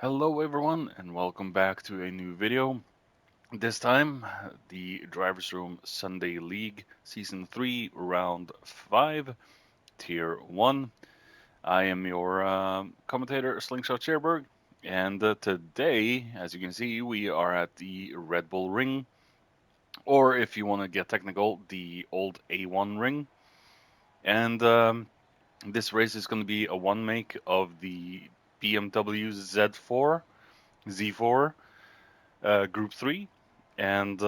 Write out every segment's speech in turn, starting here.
Hello everyone and welcome back to a new video. This time the Drivers Room Sunday League Season 3 Round 5 Tier 1. I am your commentator Slingshot Cherberg, and today, as you can see, we are at the Red Bull Ring, or if you want to get technical, the old A1 Ring. And this race is going to be a one make of the BMW Z4 Group 3. And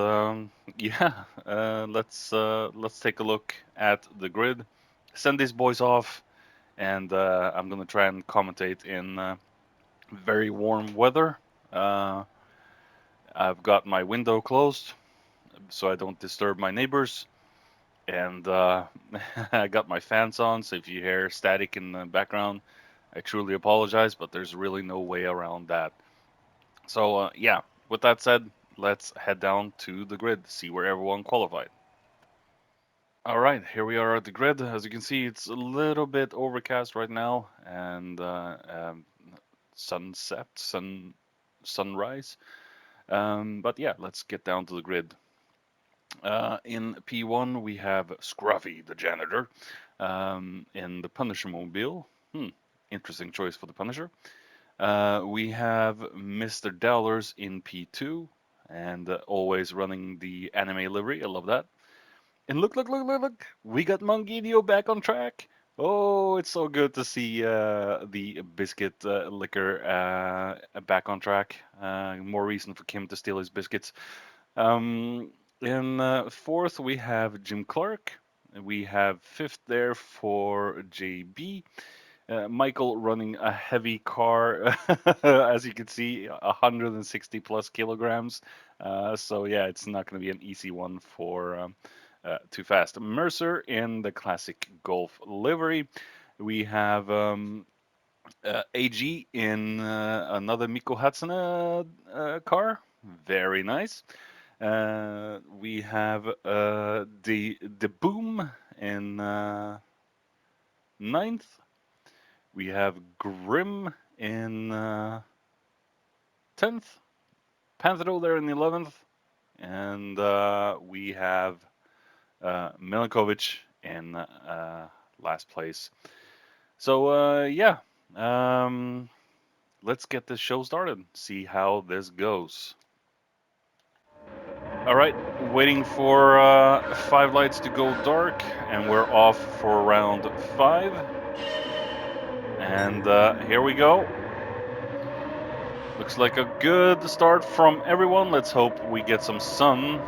yeah, let's take a look at the grid. Send these boys off, and I'm gonna try and commentate in very warm weather. Uh, I've got my window closed so I don't disturb my neighbors, and I got my fans on. So if you hear static in the background, I truly apologize, but there's really no way around that. So yeah, with that said, let's head down to the grid, see where everyone qualified. All right, here we are at the grid. As you can see, it's a little bit overcast right now, and sunrise. But yeah, let's get down to the grid. In P1, we have Scruffy, the janitor, in the Punisher mobile. Interesting choice for the Punisher. We have Mr. Dowlers in P2, and always running the anime livery. I love that. And look! We got Mongidio back on track. Oh, it's so good to see the biscuit liquor back on track. More reason for Kim to steal his biscuits. In fourth, we have Jim Clark. We have fifth there for JB. Michael running a heavy car, as you can see, 160 plus kilograms. So yeah, it's not going to be an easy one for Too Fast. Mercer in the classic Golf livery. We have AG in another Mikko Hatsune car. Very nice. We have the Boom in ninth. We have Grim in 10th, Panthero there in the 11th, and we have Milinkovic in last place. So, yeah, let's get this show started, see how this goes. All right, waiting for 5 lights to go dark, and we're off for round 5. And here we go. Looks like a good start from everyone. Let's hope we get some sun.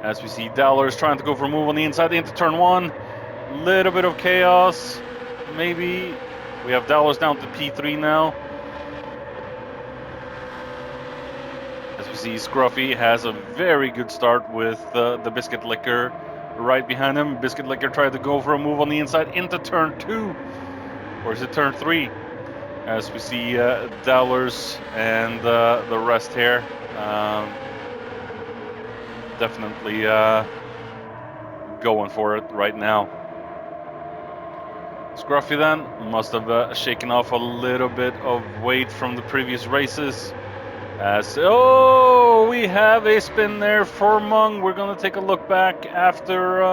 As we see Dowlers trying to go for a move on the inside into turn 1. Little bit of chaos. Maybe. We have Dowlers down to P3 now. As we see, Scruffy has a very good start with the Biscuit Liquor right behind him. Biscuit Liquor tried to go for a move on the inside into turn 2. Or is it turn 3? As we see Dowlers and the rest here. Definitely going for it right now. Scruffy then must have shaken off a little bit of weight from the previous races. As we have a spin there for Mung. We're gonna take a look back after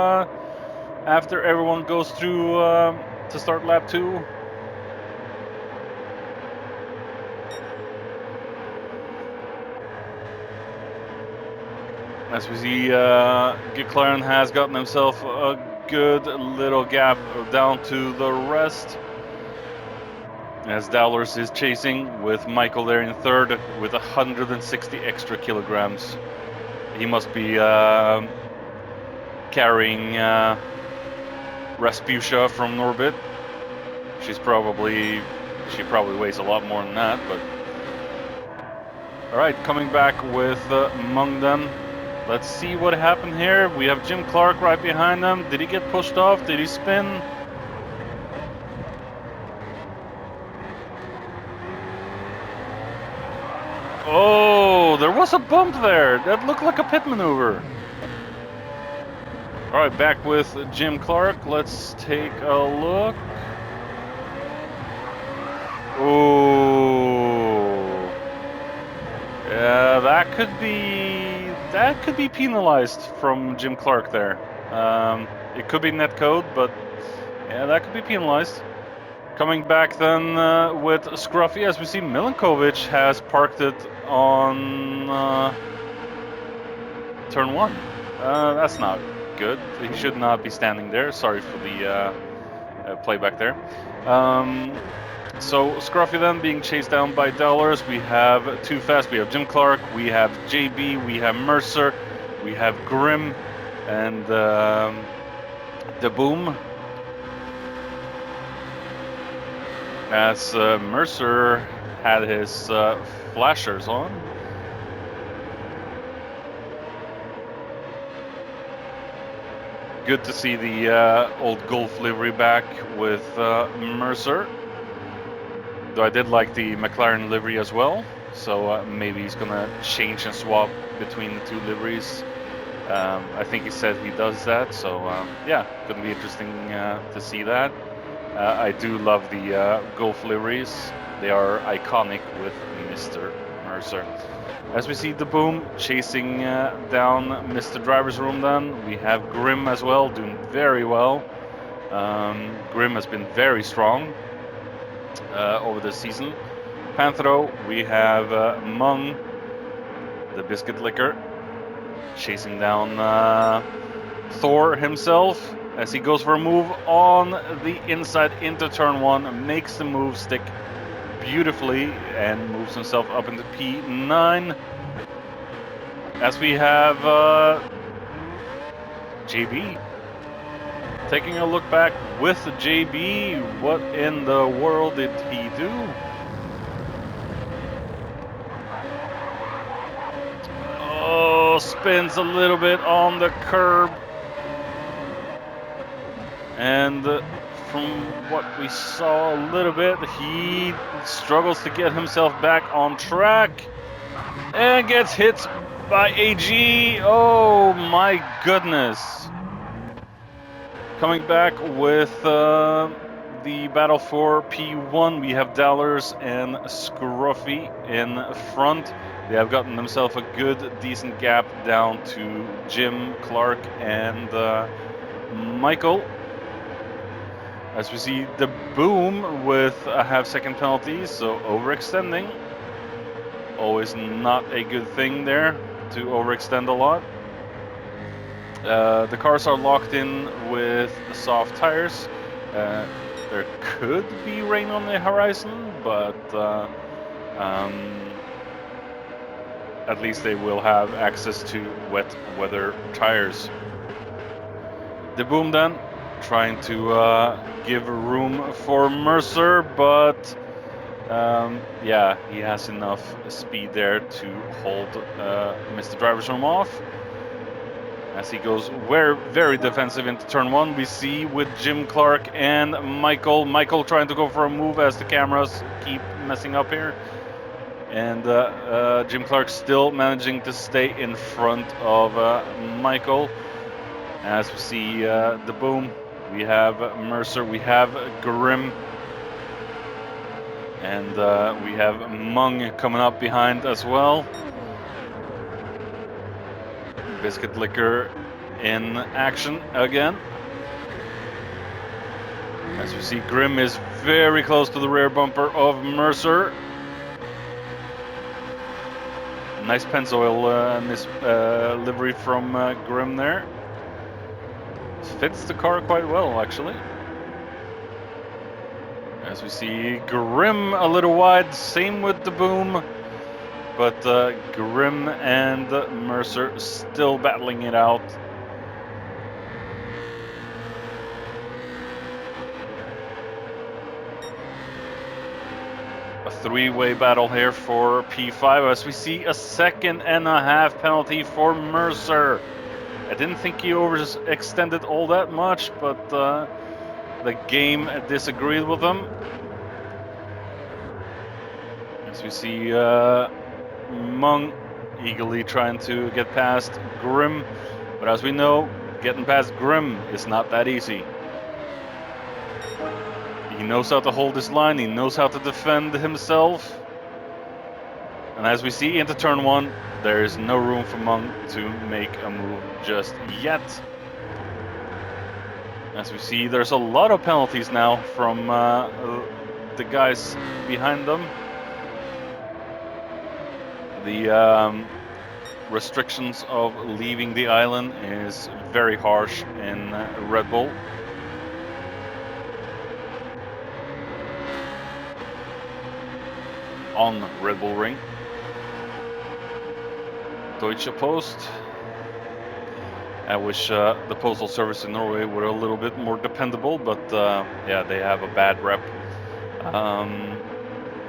everyone goes through to start lap 2. As we see, McLaren has gotten himself a good little gap down to the rest. As Dowlers is chasing with Michael there in third with 160 extra kilograms. He must be carrying Rasputia from Norbit. She probably weighs a lot more than that, but all right, coming back with Mung then. Let's see what happened here. We have Jim Clark right behind them. Did he get pushed off? Did he spin? Oh, there was a bump there. That looked like a pit maneuver. All right, back with Jim Clark. Let's take a look. Oh, that could be penalized from Jim Clark there. It could be netcode, but yeah, that could be penalized. Coming back then with Scruffy, as we see Milinkovic has parked it on turn 1. That's not good. He should not be standing there. Sorry for the playback there. So Scruffy then being chased down by Dollars. We have Too Fast, we have Jim Clark, we have JB, we have Mercer, we have Grim, and the Boom. As Mercer had his flashers on. Good to see the old Golf livery back with Mercer. Though I did like the McLaren livery as well, so maybe he's gonna change and swap between the two liveries. I think he said he does that, so yeah, gonna be interesting to see that. I do love the Golf liveries. They are iconic with Mr. Mercer. As we see the Boom chasing down Mr. Driver's Room then, we have Grim as well, doing very well. Grim has been very strong over the season. Panthro, we have Mung, the Biscuit Licker, chasing down Thor himself as he goes for a move on the inside into turn 1, makes the move stick beautifully and moves himself up into P9. As we have JB taking a look back with JB. What in the world did he do? Oh, spins a little bit on the curb. And from what we saw a little bit, he struggles to get himself back on track and gets hit by AG. Oh my goodness. Coming back with the battle for P1, we have Dollars and Scruffy in front. They have gotten themselves a good, decent gap down to Jim, Clark, and Michael. As we see the Boom with a half-second penalty, so overextending. Always not a good thing there to overextend a lot. The cars are locked in with soft tires. There could be rain on the horizon, but at least they will have access to wet weather tires. The Boom then trying to give room for Mercer, but yeah, he has enough speed there to hold Mr. Driver's Room off. As he goes very defensive into turn 1, we see with Jim Clark and Michael. Michael trying to go for a move as the cameras keep messing up here. And Jim Clark still managing to stay in front of Michael. As we see the Boom, we have Mercer, we have Grim. And we have Mung coming up behind as well. Biscuit Licker in action again. As we see, Grim is very close to the rear bumper of Mercer. Nice Pennzoil livery from Grim there. Fits the car quite well, actually. As we see Grim a little wide, same with the Boom. But Grim and Mercer still battling it out. A three-way battle here for P5 as we see a 2.5 penalty for Mercer. I didn't think he overextended all that much, but the game disagreed with him. As we see Mung eagerly trying to get past Grim, but as we know, getting past Grim is not that easy. He knows how to hold his line, he knows how to defend himself. And as we see into turn 1, there is no room for Mung to make a move just yet. As we see, there's a lot of penalties now from the guys behind them. The restrictions of leaving the island is very harsh in Red Bull. On Red Bull Ring. Deutsche Post. I wish the postal service in Norway were a little bit more dependable, but yeah, they have a bad rep.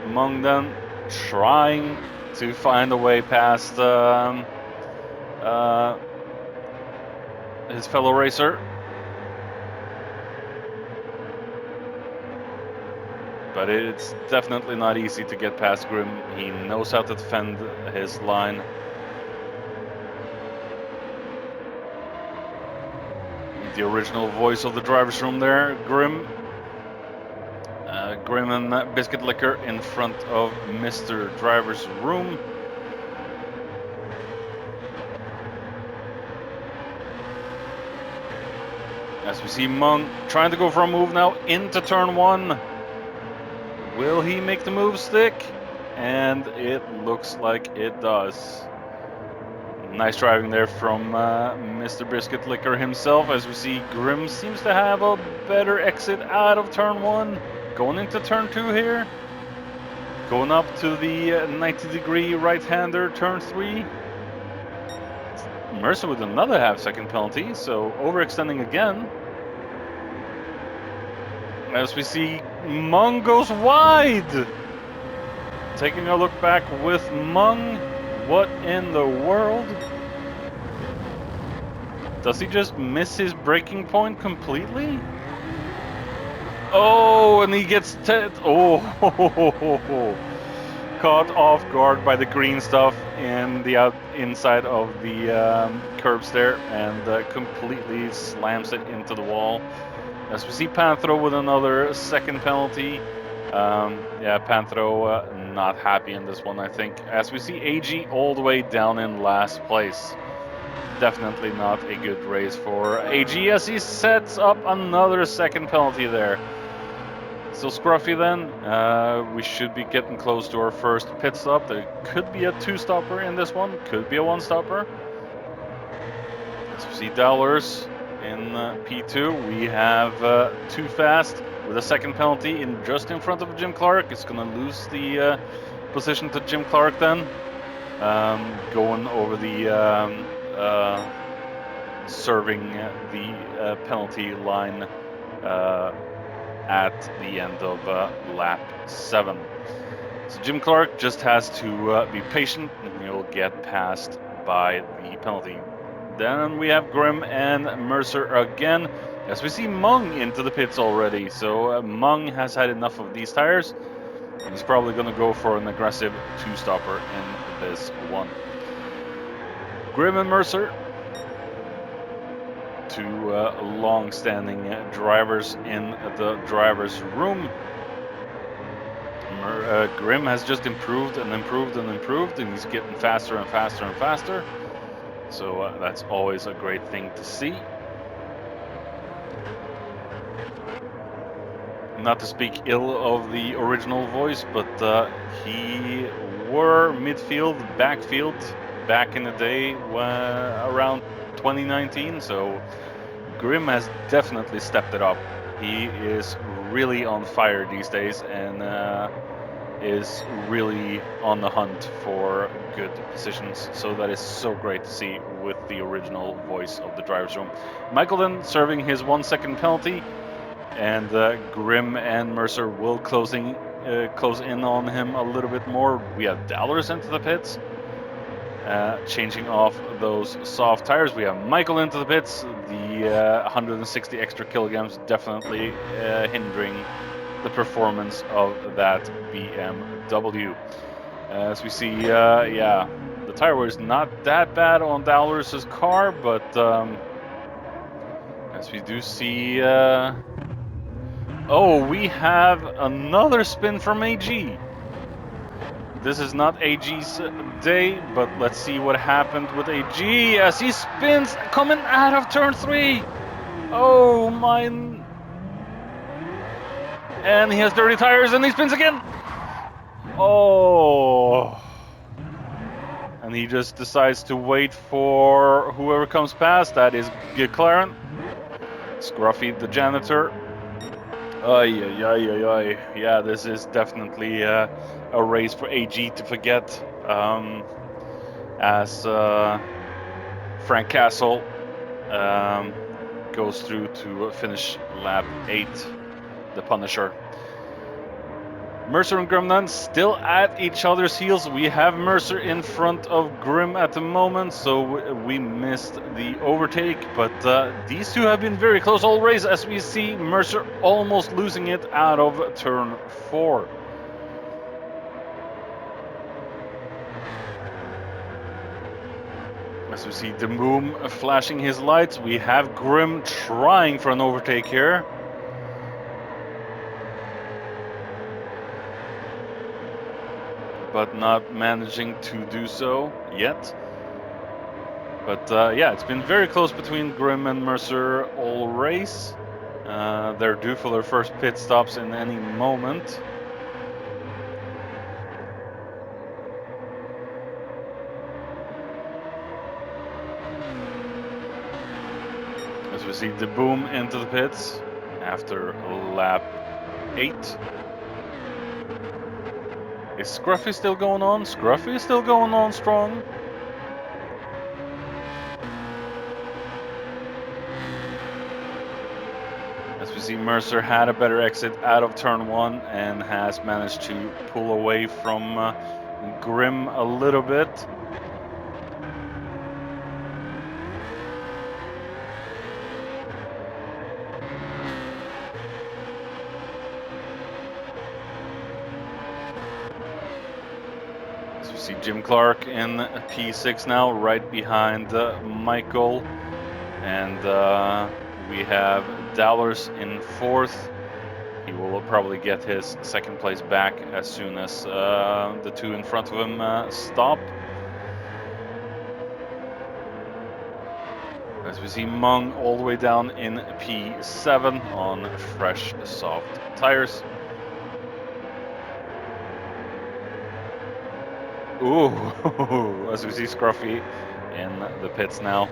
Among them, trying to find a way past his fellow racer. But it's definitely not easy to get past Grim. He knows how to defend his line. The original voice of the driver's room there, Grim. Grim and Biscuit Liquor in front of Mr. Driver's Room. As we see Mung trying to go for a move now into turn 1. Will he make the move stick? And it looks like it does. Nice driving there from Mr. Biscuit Liquor himself. As we see, Grim seems to have a better exit out of turn 1. Going into turn 2 here. Going up to the 90-degree right-hander, turn 3. Mercer with another half-second penalty, so overextending again. As we see, Mung goes wide! Taking a look back with Mung. What in the world? Does he just miss his braking point completely? Oh, and he gets caught off guard by the green stuff in the inside of the curbs there, and completely slams it into the wall. As we see Panthro with another second penalty. Yeah, Panthro not happy in this one, I think. As we see AG all the way down in last place. Definitely not a good race for AG as he sets up another second penalty there. Still scruffy then. We should be getting close to our first pit stop. There could be a 2-stopper in this one, could be a 1-stopper. As we see Dowlers in P2, we have Too Fast with a second penalty in just in front of Jim Clark. It's going to lose the position to Jim Clark then. Going over the serving the penalty line at the end of lap 7. So Jim Clark just has to be patient and he'll get passed by the penalty. Then we have Grim and Mercer again, as we see Mung into the pits already. So Mung has had enough of these tires. He's probably going to go for an aggressive 2-stopper in this one. Grim and Mercer, two long-standing drivers in the driver's room. Grim has just improved and improved and improved, and he's getting faster and faster and faster. So that's always a great thing to see. Not to speak ill of the original voice, but he were midfield, backfield back in the day around 2019. So Grim has definitely stepped it up. He is really on fire these days and is really on the hunt for good positions. So that is so great to see with the original voice of the driver's room. Michael then serving his 1-second penalty, and Grim and Mercer will close in on him a little bit more. We have Dowlers into the pits, changing off those soft tires. We have Michael into the pits. The 160 extra kilograms definitely hindering the performance of that BMW. As we see, yeah, the tire wear is not that bad on Dowlers' car, but as we do see, oh, we have another spin from AG. This is not AG's day, but let's see what happened with AG as he spins coming out of turn 3. Oh my. And he has dirty tires and he spins again. Oh. And he just decides to wait for whoever comes past. That is McLaren. Scruffy the janitor. Ay, ay, ay, ay, ay. Yeah, this is definitely a race for AG to forget. As Frank Castle goes through to finish lap 8, the Punisher. Mercer and Grim then still at each other's heels. We have Mercer in front of Grim at the moment, so we missed the overtake. But these two have been very close all race, as we see Mercer almost losing it out of turn 4. As we see Boom flashing his lights, we have Grim trying for an overtake here. But not managing to do so yet. But yeah, it's been very close between Grim and Mercer all race. They're due for their first pit stops in any moment. As we see Boom into the pits after lap 8. Is Scruffy still going on? Scruffy is still going on strong. As we see Mercer had a better exit out of turn 1 and has managed to pull away from Grim a little bit. See Jim Clark in P6 now, right behind Michael. And we have Dowlers in 4th. He will probably get his 2nd place back as soon as the two in front of him stop. As we see Mung all the way down in P7 on fresh, soft tires. Ooh, as we see Scruffy in the pits now.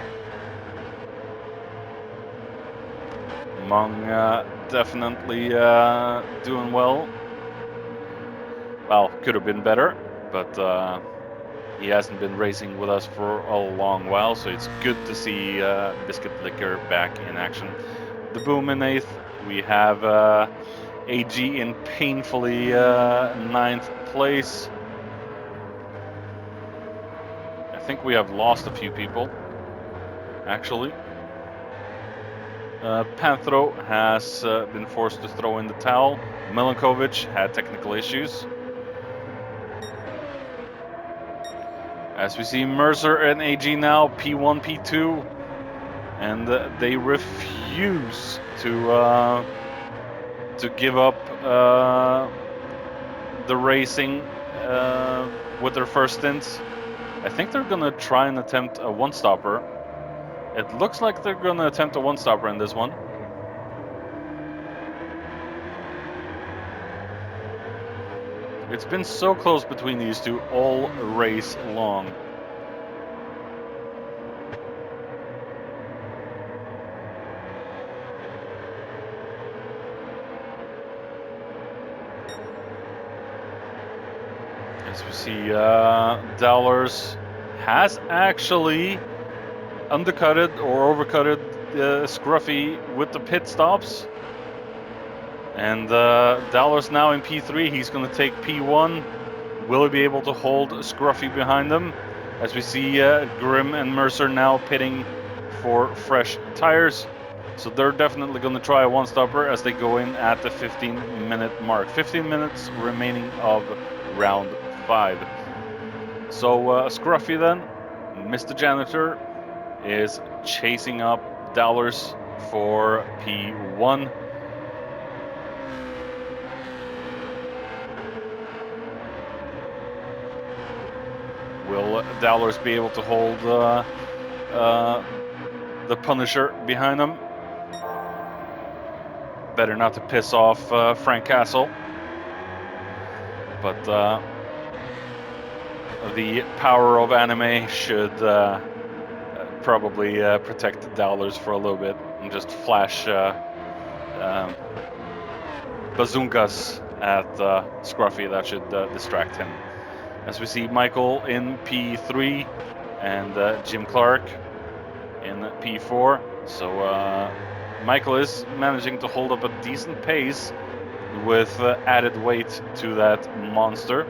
Mung definitely doing well. Well, could have been better, but he hasn't been racing with us for a long while, so it's good to see Biscuit Liquor back in action. The Boom in 8th. We have AG in painfully 9th place. I think we have lost a few people, actually. Panthro has been forced to throw in the towel. Milankovic had technical issues. As we see Mercer and AG now, P1, P2. And they refuse to give up the racing with their first stints. I think they're going to try and attempt a one-stopper. It looks like they're going to attempt a one-stopper in this one. It's been so close between these two all race long. As we see, Dowlers has actually undercutted or overcutted Scruffy with the pit stops. And Dowlers now in P3, he's going to take P1. Will he be able to hold Scruffy behind him? As we see Grim and Mercer now pitting for fresh tires. So they're definitely going to try a one-stopper as they go in at the 15-minute mark. 15 minutes remaining of round 5. So Scruffy then, Mr. Janitor, is chasing up Dowlers for P1. Will Dowlers be able to hold the Punisher behind him? Better not to piss off Frank Castle. But the power of anime should probably protect the Dowlers for a little bit and just flash bazookas at Scruffy. That should distract him. As we see Michael in P3 and Jim Clark in P4. So Michael is managing to hold up a decent pace with added weight to that monster.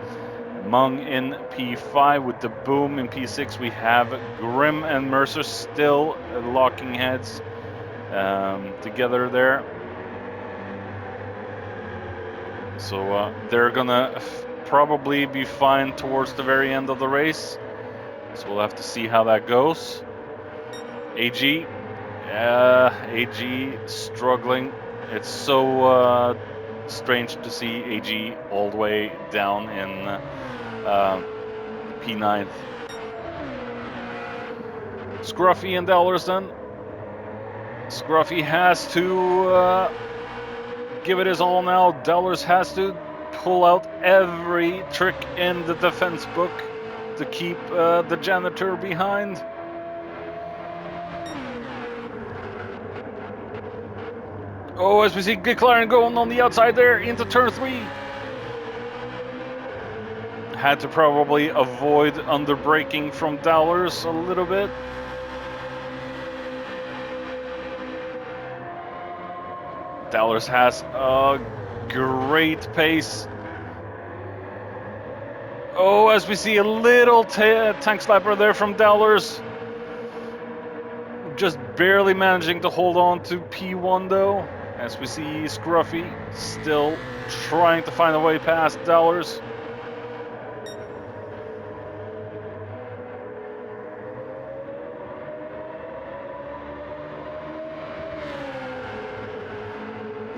Mung in P5 with the Boom in P6. We have Grim and Mercer still locking heads together there. So they're gonna probably be fine towards the very end of the race. So we'll have to see how that goes. AG struggling. It's so strange to see AG all the way down in P9. Scruffy and Dowlers then. Scruffy has to give it his all now. Dowlers has to pull out every trick in the defense book to keep the janitor behind. Oh, as we see McLaren going on the outside there into turn 3. Had to probably avoid underbraking from Dowlers a little bit. Dowlers has a great pace. Oh, as we see a little tank slapper there from Dowlers. Just barely managing to hold on to P1 though. As we see Scruffy still trying to find a way past Dowlers.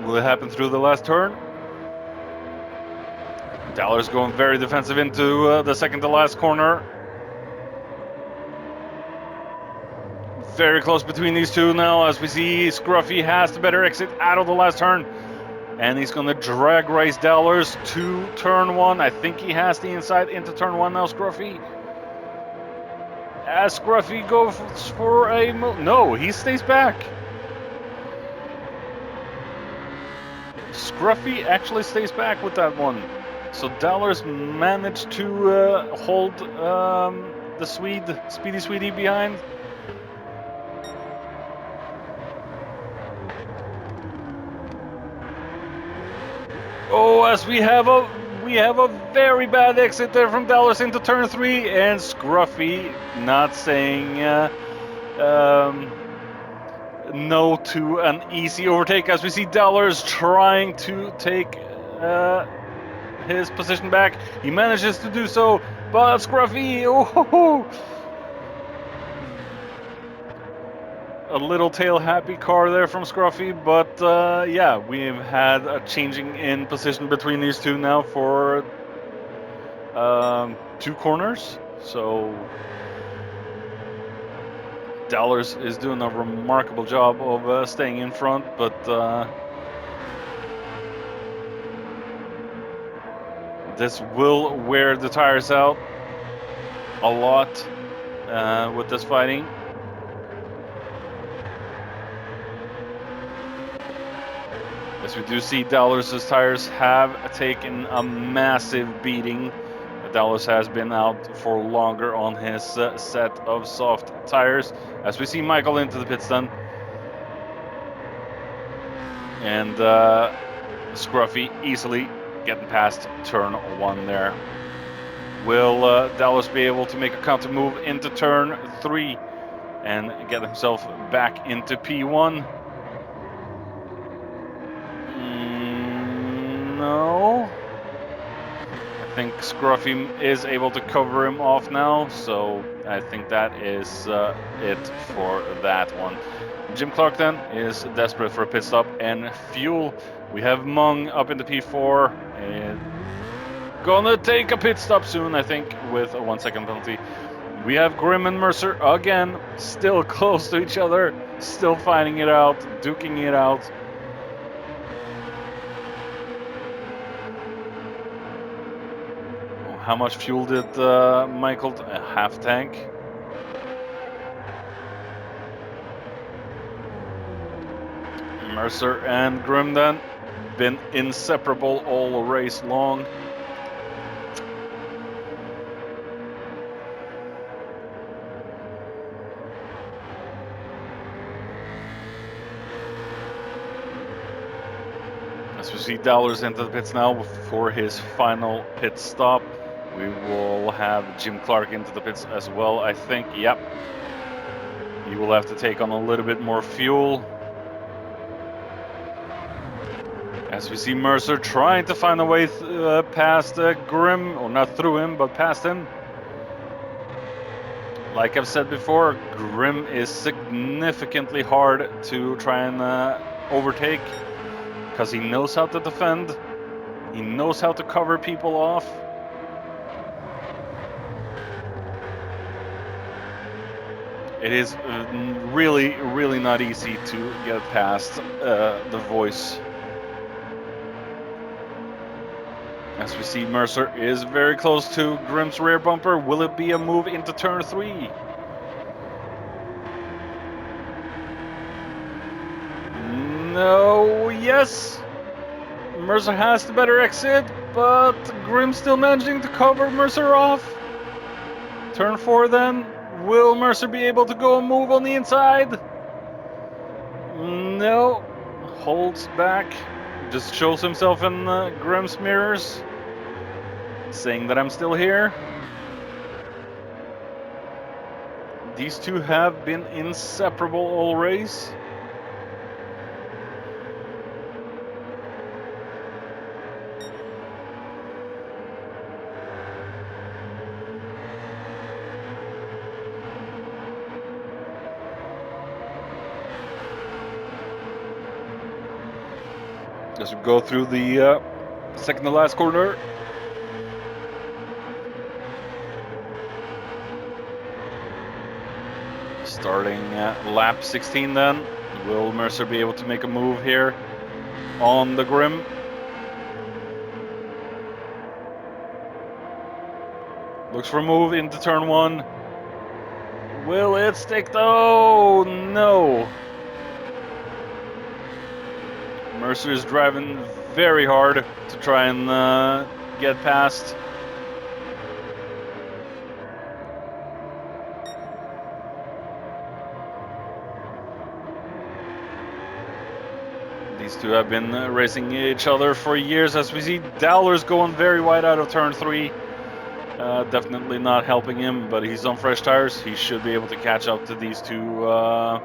Will it happen through the last turn? Dowlers going very defensive into the second to last corner. Very close between these two now as we see Scruffy has the better exit out of the last turn. And he's going to drag race Dowlers to turn 1. I think he has the inside into turn 1 now, Scruffy. As Scruffy goes for a no, he stays back. Scruffy actually stays back with that one. So Dowlers managed to hold the Speedy Sweetie behind. Oh, as we have a very bad exit there from Dowlers into turn 3, and Scruffy not saying no to an easy overtake as we see Dowlers trying to take his position back. He manages to do so, but Scruffy, a little tail happy car there from Scruffy, but yeah, we've had a changing in position between these two now for 2 corners. So Dowlers is doing a remarkable job of staying in front, but this will wear the tires out a lot with this fighting. As we do see Dowlers' tires have taken a massive beating. Dowlers has been out for longer on his set of soft tires. As we see Michael into the pits then. And Scruffy easily getting past turn 1 there. Will Dowlers be able to make a counter move into turn 3 and get himself back into P1? No. I think Scruffy is able to cover him off now, so I think that is it for that one. Jim Clark then is desperate for a pit stop and fuel. We have Mung up into P4. gonna take a pit stop soon, I think, with a 1 second penalty. We have Grim and Mercer again, still close to each other, still fighting it out, duking it out. How much fuel did Michael? A half tank. Mercer and Grim then, been inseparable all race long. As we see Dowlers into the pits now for his final pit stop. We will have Jim Clark into the pits as well, I think. Yep. He will have to take on a little bit more fuel. As we see Mercer trying to find a way past Grim, or not through him, but past him. Like I've said before, Grim is significantly hard to try and overtake because he knows how to defend. He knows how to cover people off. It is really, really not easy to get past the voice. As we see, Mercer is very close to Grim's rear bumper. Will it be a move into turn 3? No, yes. Mercer has the better exit, but Grim still managing to cover Mercer off. Turn 4 then. Will Mercer be able to go and move on the inside? No. Holds back. Just shows himself in Grim's mirrors, saying that I'm still here. These two have been inseparable all race. As we go through the second to last corner. Starting at lap 16 then. Will Mercer be able to make a move here on the Grim? Looks for a move into turn 1. Will it stick though? No. Mercer is driving very hard to try and get past. These two have been racing each other for years. As we see, Dowler's going very wide out of turn 3. Definitely not helping him, but he's on fresh tires. He should be able to catch up to these two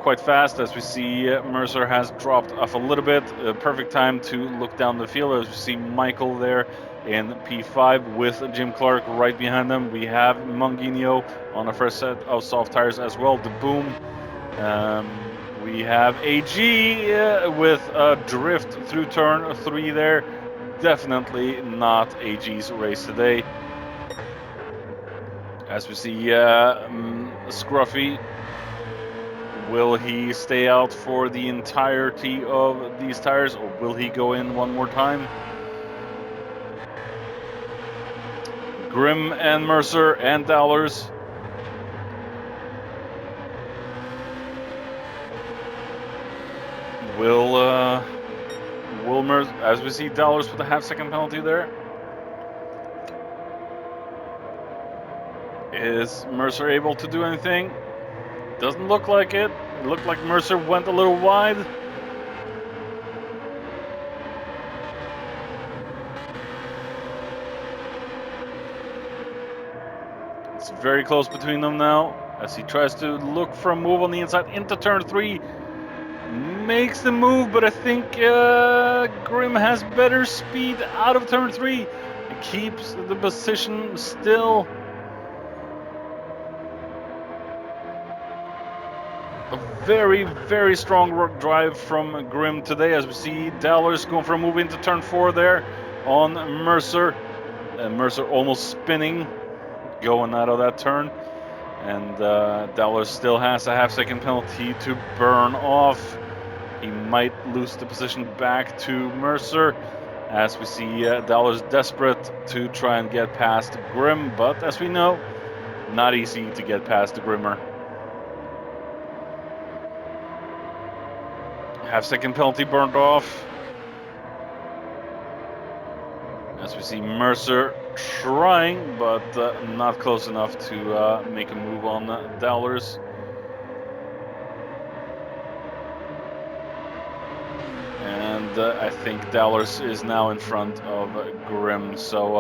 quite fast. As we see, Mercer has dropped off a little bit. Perfect time to look down the field. As we see Michael there in P5 with Jim Clark right behind them. We have Mungino on a fresh set of soft tires as well. The Boom. We have AG with a drift through turn 3 there. Definitely not AG's race today. As we see Scruffy, will he stay out for the entirety of these tires, or will he go in one more time? Grim and Mercer and Dowlers. Will Mercer, as we see Dowlers with a half-second penalty there. Is Mercer able to do anything? Doesn't look like it. It looked like Mercer went a little wide. It's very close between them now as he tries to look for a move on the inside into turn 3. Makes the move, but I think Grim has better speed out of turn 3. It keeps the position still. A very, very strong drive from Grim today, as we see Dowlers going for a move into turn 4 there. on Mercer. Mercer almost spinning, going out of that turn. And Dowler still has a half-second penalty to burn off. He might lose the position back to Mercer, as we see Dowler's desperate to try and get past Grimm, but as we know, not easy to get past the Grimmer. Half-second penalty burned off. As we see Mercer trying, but not close enough to make a move on Dowlers. And I think Dowlers is now in front of Grimm. So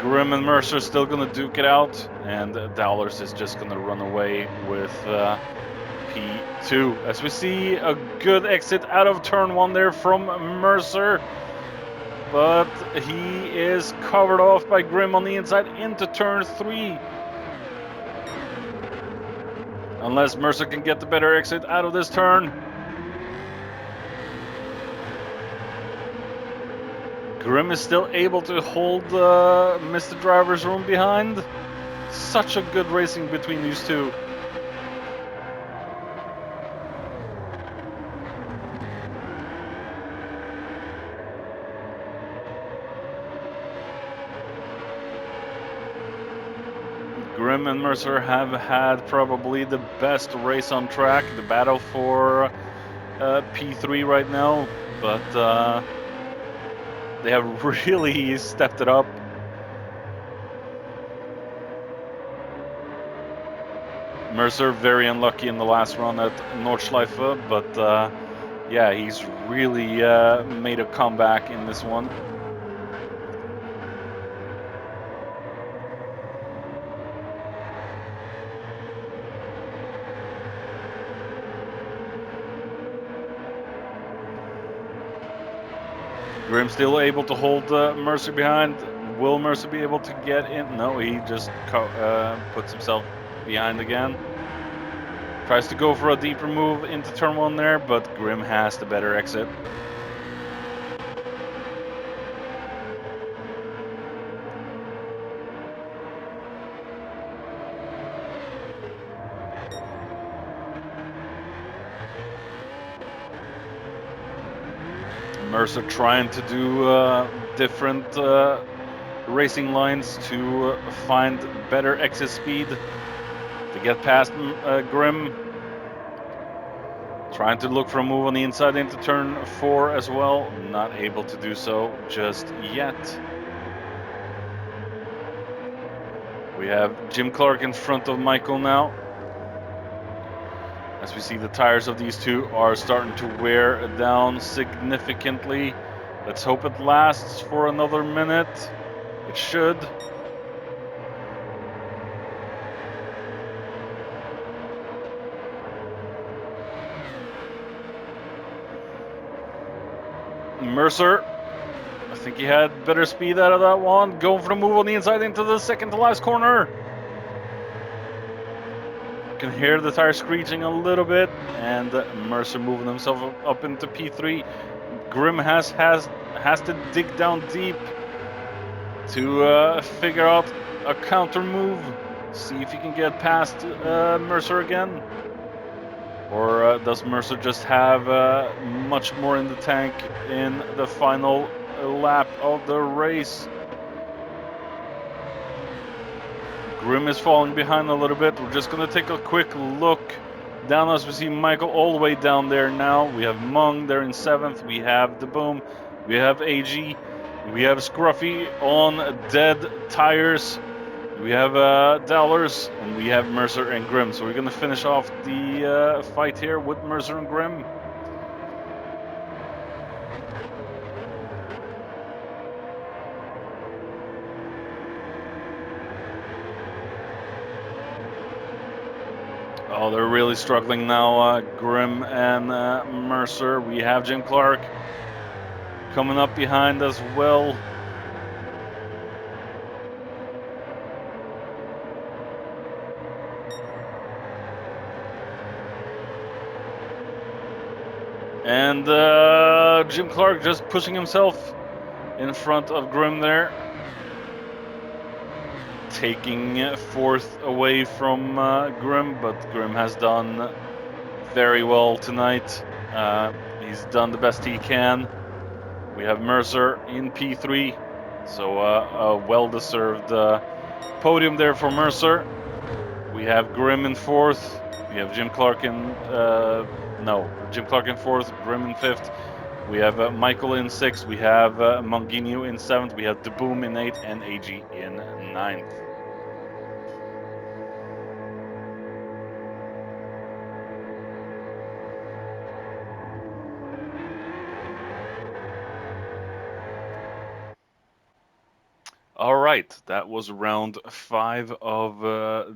Grimm and Mercer still going to duke it out, and Dowlers is just going to run away with P2. As we see a good exit out of turn 1 there from Mercer. But he is covered off by Grimm on the inside into turn 3. Unless Mercer can get the better exit out of this turn. Grimm is still able to hold Mr. Driver's room behind. Such a good racing between these two. Grimm and Mercer have had probably the best race on track, the battle for P3 right now, but they have really stepped it up. Mercer very unlucky in the last run at Nordschleife, but yeah, he's really made a comeback in this one. Grimm still able to hold Mercer behind. Will Mercer be able to get in? No, he just puts himself behind again. Tries to go for a deeper move into turn 1 there, but Grimm has the better exit. Mercer trying to do different racing lines to find better exit speed to get past Grimm. Trying to look for a move on the inside into turn 4 as well. Not able to do so just yet. We have Jim Clark in front of Michael now. As we see, the tires of these two are starting to wear down significantly. Let's hope it lasts for another minute. It should. Mercer, I think he had better speed out of that one. Going for the move on the inside into the second to last corner. You can hear the tire screeching a little bit, and Mercer moving himself up into P3. Grimm has to dig down deep to figure out a counter move. See if he can get past Mercer again. Or does Mercer just have much more in the tank in the final lap of the race? Grimm is falling behind a little bit. We're just going to take a quick look down as we see Michael all the way down there now. We have Mung there in 7th. We have the Boom. We have AG. We have Scruffy on dead tires. We have Dowlers, and we have Mercer and Grimm. So we're going to finish off the fight here with Mercer and Grimm. Oh, they're really struggling now, Grimm and Mercer. We have Jim Clark coming up behind as well. And Jim Clark just pushing himself in front of Grim there. Taking fourth away from Grim, but Grim has done very well tonight. He's done the best he can. We have Mercer in P3, so a well-deserved podium there for Mercer. We have Grim in fourth. We have Jim Clark in Jim Clark in fourth, Grim in fifth. We have Michael in sixth. We have Monginho in seventh. We have De Boom in eighth and AG in ninth. All right, that was round 5 of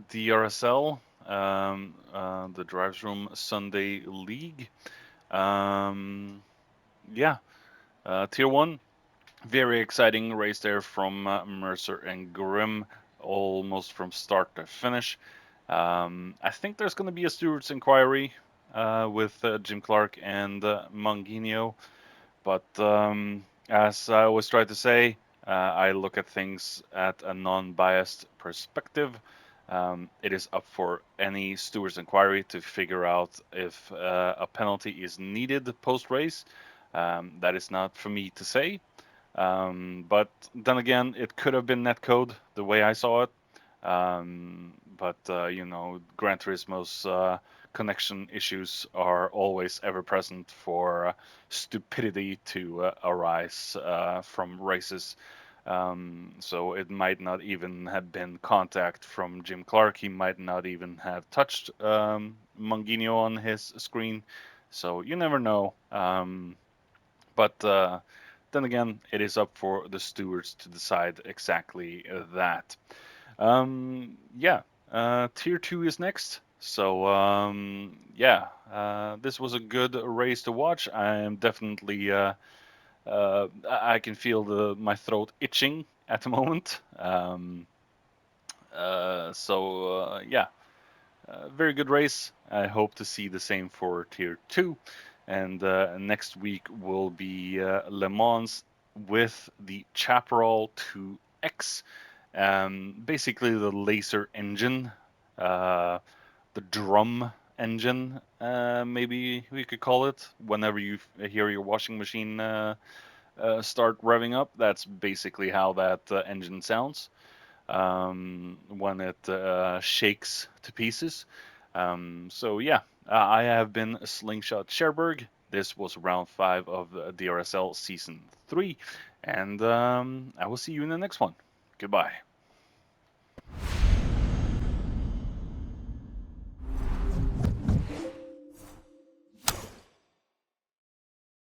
DRSL, the Drives Room Sunday League. Yeah, Tier 1, very exciting race there from Mercer and Grim, almost from start to finish. I think there's going to be a stewards inquiry with Jim Clark and Monginho. But as I always try to say, I look at things at a non-biased perspective. It is up for any steward's inquiry to figure out if a penalty is needed post-race. That is not for me to say. But then again, it could have been netcode the way I saw it. But Gran Turismo's connection issues are always ever present for stupidity to arise from races. So it might not even have been contact from Jim Clark. He might not even have touched Monginho on his screen. So you never know. But then again, it is up for the stewards to decide exactly that. Tier 2 is next. So, this was a good race to watch. I am definitely, I can feel my throat itching at the moment. Very good race. I hope to see the same for Tier 2. And next week will be Le Mans with the Chaparral 2X. Basically the laser engine, the drum engine, maybe we could call it. Whenever you hear your washing machine start revving up, that's basically how that engine sounds when it shakes to pieces. I have been Slingshot Cherbourg. This was round 5 of DRSL Season 3, and I will see you in the next one. Goodbye.